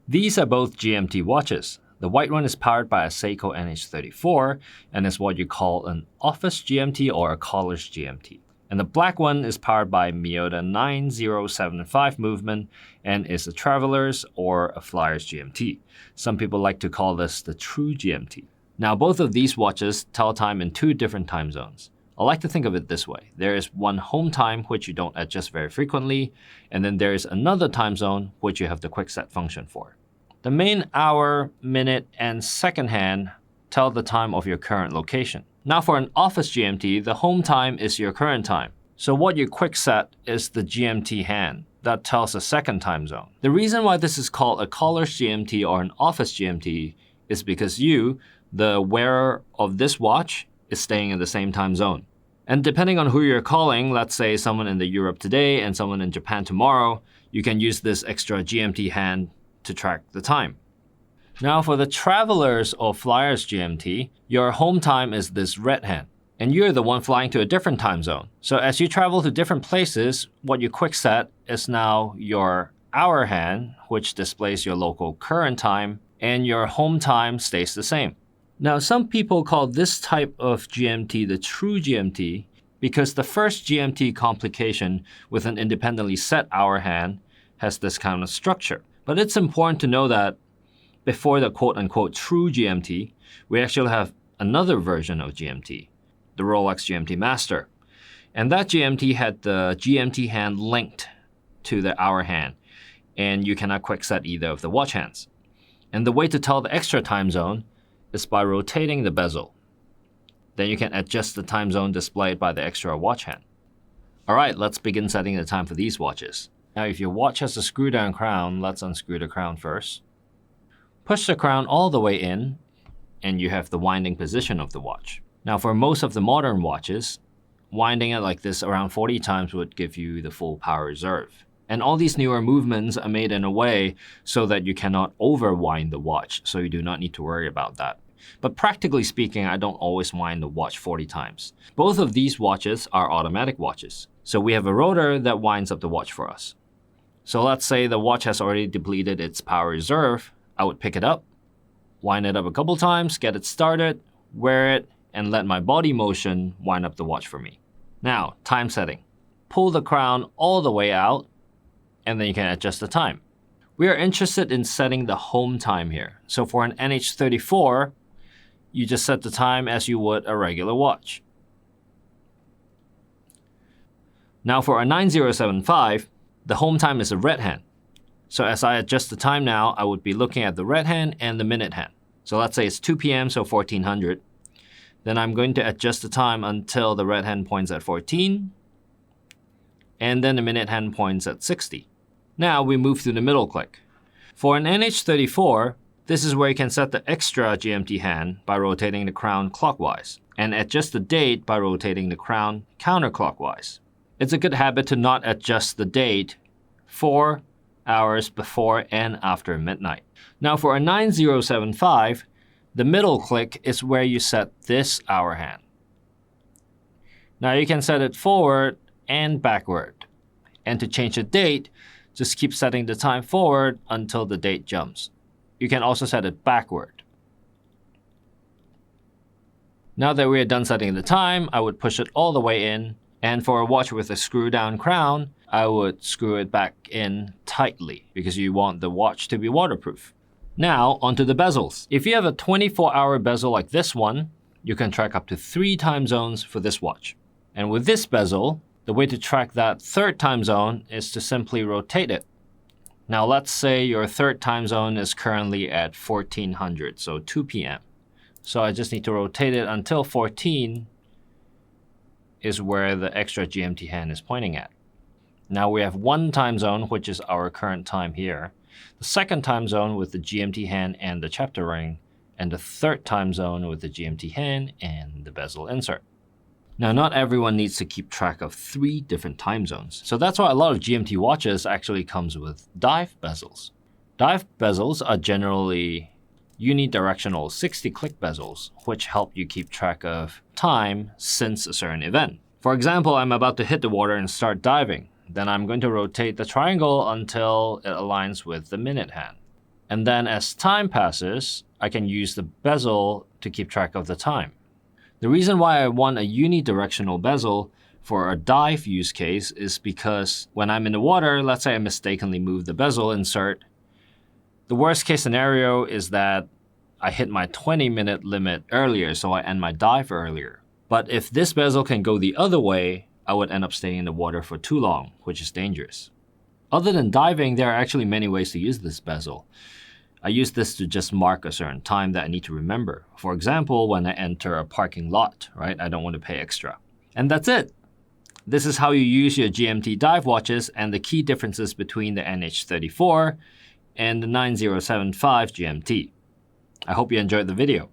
These are both GMT watches. The white one is powered by a Seiko NH34 and is what you call an office GMT or a caller's GMT. And the black one is powered by Miyota 9075 movement and is a traveler's or a flyer's GMT. Some people like to call this the true GMT. Now, both of these watches tell time in two different time zones. I like to think of it this way. There is one home time, which you don't adjust very frequently, and then there is another time zone, which you have the quick set function for. The main hour, minute, and second hand tell the time of your current location. Now for an office GMT, the home time is your current time. So what you quick set is the GMT hand that tells a second time zone. The reason why this is called a caller's GMT or an office GMT is because you, the wearer of this watch, is staying in the same time zone. And depending on who you're calling, let's say someone in the Europe today and someone in Japan tomorrow, you can use this extra GMT hand to track the time. Now for the traveler's or flyer's GMT, your home time is this red hand, and you're the one flying to a different time zone. So as you travel to different places, what you quick set is now your hour hand, which displays your local current time, and your home time stays the same. Now some people call this type of GMT the true GMT because the first GMT complication with an independently set hour hand has this kind of structure. But it's important to know that before the quote-unquote true GMT, we actually have another version of GMT, the Rolex GMT Master. And that GMT had the GMT hand linked to the hour hand, and you cannot quick set either of the watch hands. And the way to tell the extra time zone is by rotating the bezel. Then you can adjust the time zone displayed by the extra watch hand. All right, let's begin setting the time for these watches. Now, if your watch has a screw-down crown, let's unscrew the crown first. Push the crown all the way in, and you have the winding position of the watch. Now, for most of the modern watches, winding it like this around 40 times would give you the full power reserve. And all these newer movements are made in a way so that you cannot overwind the watch, so you do not need to worry about that. But practically speaking, I don't always wind the watch 40 times. Both of these watches are automatic watches, so we have a rotor that winds up the watch for us. So let's say the watch has already depleted its power reserve. I would pick it up, wind it up a couple times, get it started, wear it, and let my body motion wind up the watch for me. Now, time setting. Pull the crown all the way out, and then you can adjust the time. We are interested in setting the home time here. So for an NH34, you just set the time as you would a regular watch. Now for a 9075, the home time is a red hand. So as I adjust the time now, I would be looking at the red hand and the minute hand. So let's say it's 2 p.m., so 1400. Then I'm going to adjust the time until the red hand points at 14, and then the minute hand points at 60. Now we move to the middle click. For an NH34, this is where you can set the extra GMT hand by rotating the crown clockwise, and adjust the date by rotating the crown counterclockwise. It's a good habit to not adjust the date 4 hours before and after midnight. Now for a 9075, the middle click is where you set this hour hand. Now you can set it forward and backward. And to change the date, just keep setting the time forward until the date jumps. You can also set it backward. Now that we are done setting the time, I would push it all the way in. And for a watch with a screw-down crown, I would screw it back in tightly because you want the watch to be waterproof. Now, onto the bezels. If you have a 24-hour bezel like this one, you can track up to 3 time zones for this watch. And with this bezel, the way to track that third time zone is to simply rotate it. Now, let's say your third time zone is currently at 1400, so 2 p.m. So I just need to rotate it until 14 is where the extra GMT hand is pointing at. Now we have one time zone, which is our current time here, the second time zone with the GMT hand and the chapter ring, and the third time zone with the GMT hand and the bezel insert. Now, not everyone needs to keep track of 3 different time zones, so that's why a lot of GMT watches actually comes with dive bezels. Dive bezels are generally unidirectional 60-click bezels, which help you keep track of time since a certain event. For example, I'm about to hit the water and start diving. Then I'm going to rotate the triangle until it aligns with the minute hand. And then as time passes, I can use the bezel to keep track of the time. The reason why I want a unidirectional bezel for a dive use case is because when I'm in the water, let's say I mistakenly move the bezel insert, the worst case scenario is that I hit my 20-minute limit earlier, so I end my dive earlier. But if this bezel can go the other way, I would end up staying in the water for too long, which is dangerous. Other than diving, there are actually many ways to use this bezel. I use this to just mark a certain time that I need to remember. For example, when I enter a parking lot, right? I don't want to pay extra. And that's it. This is how you use your GMT dive watches and the key differences between the NH34 and the 9075 GMT. I hope you enjoyed the video.